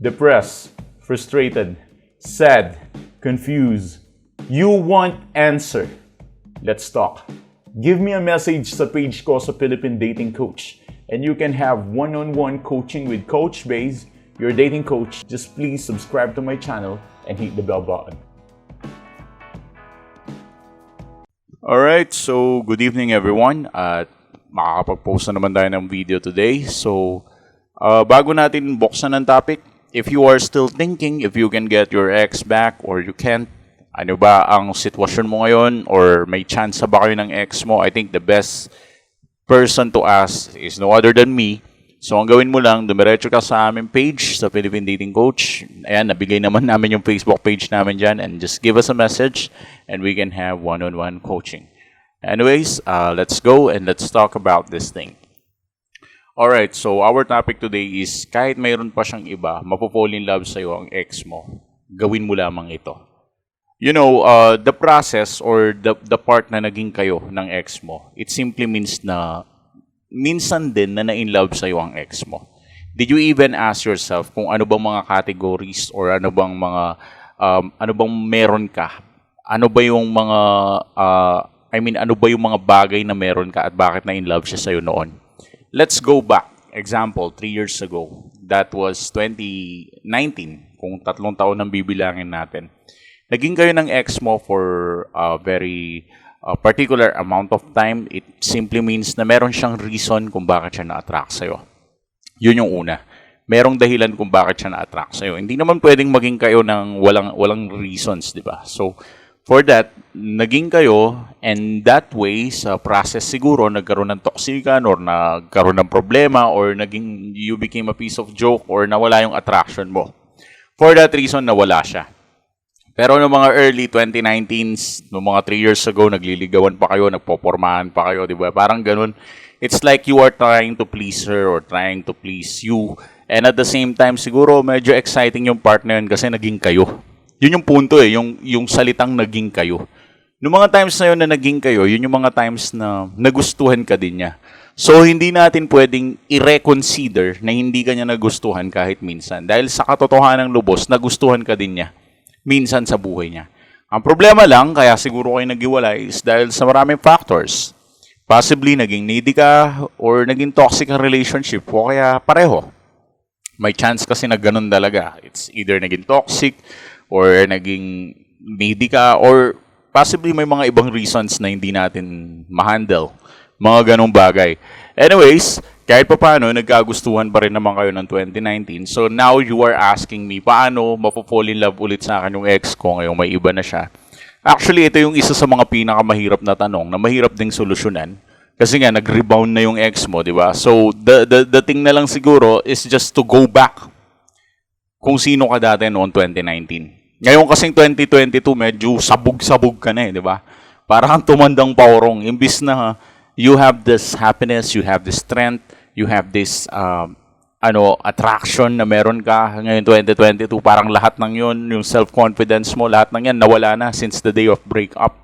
depressed, frustrated, sad, confused. You want answer. Let's talk. Give me a message sa page ko sa Philippine Dating Coach and you can have one-on-one coaching with Coach Baze, your dating coach. Just please subscribe to my channel and hit the bell button. Alright, so good evening everyone. At makakapag-post na naman tayo ng video today. So, bago natin buksan ng topic, if you are still thinking if you can get your ex back or you can't, ano ba ang sitwasyon mo ngayon or may chance ba kayo ng ex mo, I think the best person to ask is no other than me. So, ang gawin mo lang, dumiretso ka sa aming page sa Philippine Dating Coach. Ayan, nabigay naman namin yung Facebook page namin dyan and just give us a message and we can have one-on-one coaching. Anyways, let's go and let's talk about this thing. Alright, so our topic today is kahit mayroon pa siyang iba, mapofall in love sa'yo ang ex mo, gawin mo lamang ito. You know, the process or the part na naging kayo ng ex mo, it simply means na minsan din na na-in love sa'yo ang ex mo. Did you even ask yourself kung ano bang mga categories or ano bang mga, ano bang meron ka? Ano ba yung mga, ano ba yung mga bagay na meron ka at bakit na-in love siya sa'yo noon? Let's go back. Example, 3 years ago. That was 2019, kung 3 taon ang bibilangin natin. Naging kayo ng ex mo for a very particular amount of time. It simply means na meron siyang reason kung bakit siya na-attract sa'yo. Yun yung una. Merong dahilan kung bakit siya na-attract sa'yo. Hindi naman pwedeng maging kayo ng walang reasons, di ba? So, for that, naging kayo, and that way, sa process siguro, nagkaroon ng toxican or nagkaroon ng problema or you became a piece of joke or nawala yung attraction mo. For that reason, nawala siya. Pero noong mga early 2019s, noong mga 3 years ago, nagliligawan pa kayo, nagpopormahan pa kayo, di ba? Parang ganun. It's like you are trying to please her or trying to please you. And at the same time, siguro medyo exciting yung part na yun kasi naging kayo. Yun yung punto yung salitang naging kayo. Noong mga times na yun na naging kayo, yun yung mga times na nagustuhan ka din niya. So, hindi natin pwedeng i-reconsider na hindi ka niya nagustuhan kahit minsan. Dahil sa katotohanan ng lubos, nagustuhan ka din niya minsan sa buhay niya. Ang problema lang, kaya siguro kayo naghiwalay, is dahil sa maraming factors. Possibly, naging needy ka or naging toxic ang relationship o kaya pareho. May chance kasi na ganun talaga. It's either naging toxic or naging needy ka or possibly may mga ibang reasons na hindi natin ma-handle. Mga ganung bagay. Anyways, kahit pa paano, nagkagustuhan pa rin naman kayo ng 2019. So now you are asking me, paano mapofall in love ulit sa akin yung ex ko ngayong may iba na siya? Actually, ito yung isa sa mga pinakamahirap na tanong na mahirap ding solusyonan. Kasi nga, nag-rebound na yung ex mo, di ba? So, the thing na lang siguro is just to go back kung sino ka dati noong 2019. Ngayon kasing 2022, medyo sabog-sabog ka na di ba? Parang tumandang paurong. Imbis na you have this happiness, you have this strength, you have this attraction na meron ka ngayon 2022, parang lahat ng yun, yung self-confidence mo, lahat ng yan nawala na since the day of breakup.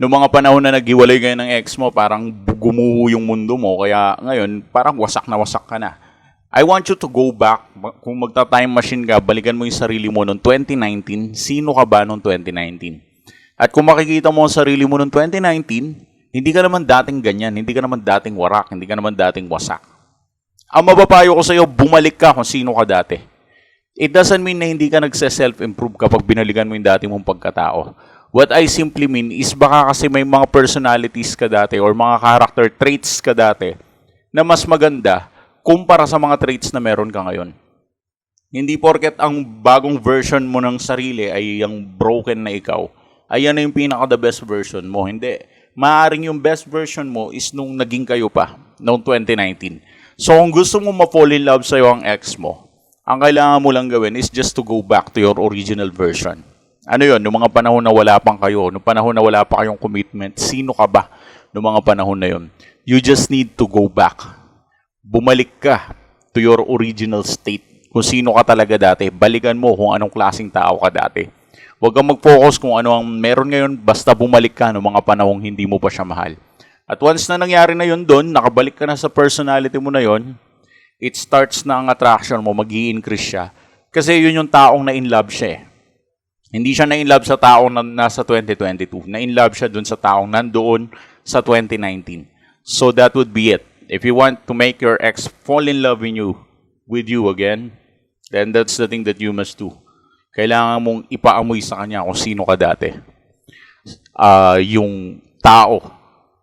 Noong mga panahon na naghiwalay kayo ng ex mo, parang gumuho yung mundo mo, kaya ngayon parang wasak na wasak ka na. I want you to go back, kung magta-time machine ka, balikan mo yung sarili mo noong 2019, sino ka ba noong 2019? At kung makikita mo ang sarili mo noong 2019, hindi ka naman dating ganyan, hindi ka naman dating warak, hindi ka naman dating wasak. Ang mapapayo ko sa iyo, bumalik ka kung sino ka dati. It doesn't mean na hindi ka nagse-self-improve kapag binalikan mo yung dati mong pagkatao. What I simply mean is baka kasi may mga personalities ka dati or mga character traits ka dati na mas maganda kumpara sa mga traits na meron ka ngayon. Hindi porket ang bagong version mo ng sarili ay yung broken na ikaw, ay yan na yung pinaka-the best version mo. Hindi. Maaring yung best version mo is nung naging kayo pa, noong 2019. So, kung gusto mo ma-fall in love sa'yo ang ex mo, ang kailangan mo lang gawin is just to go back to your original version. Ano yun? Noong mga panahon na wala pang kayo, noong panahon na wala pa kayong commitment, sino ka ba noong mga panahon na yun? You just need to go back. Bumalik ka to your original state. Kung sino ka talaga dati, balikan mo kung anong klaseng tao ka dati. Huwag kang mag-focus kung ano ang meron ngayon, basta bumalik ka noong mga panahong hindi mo pa siya mahal. At once na nangyari na yun doon, nakabalik ka na sa personality mo na yun, it starts na ang attraction mo, mag-i-increase siya. Kasi yun yung taong na in love siya eh. Hindi siya na in love sa taong na nasa 2022. Na in love siya dun sa taong nandoon sa 2019. So that would be it. If you want to make your ex fall in love with you again, then that's the thing that you must do. Kailangan mong ipaamoy sa kanya kung sino ka dati. Yung tao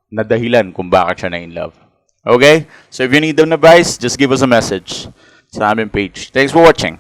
na dahilan kung bakit siya na in love. Okay? So if you need an advice, just give us a message sa aming page. Thanks for watching.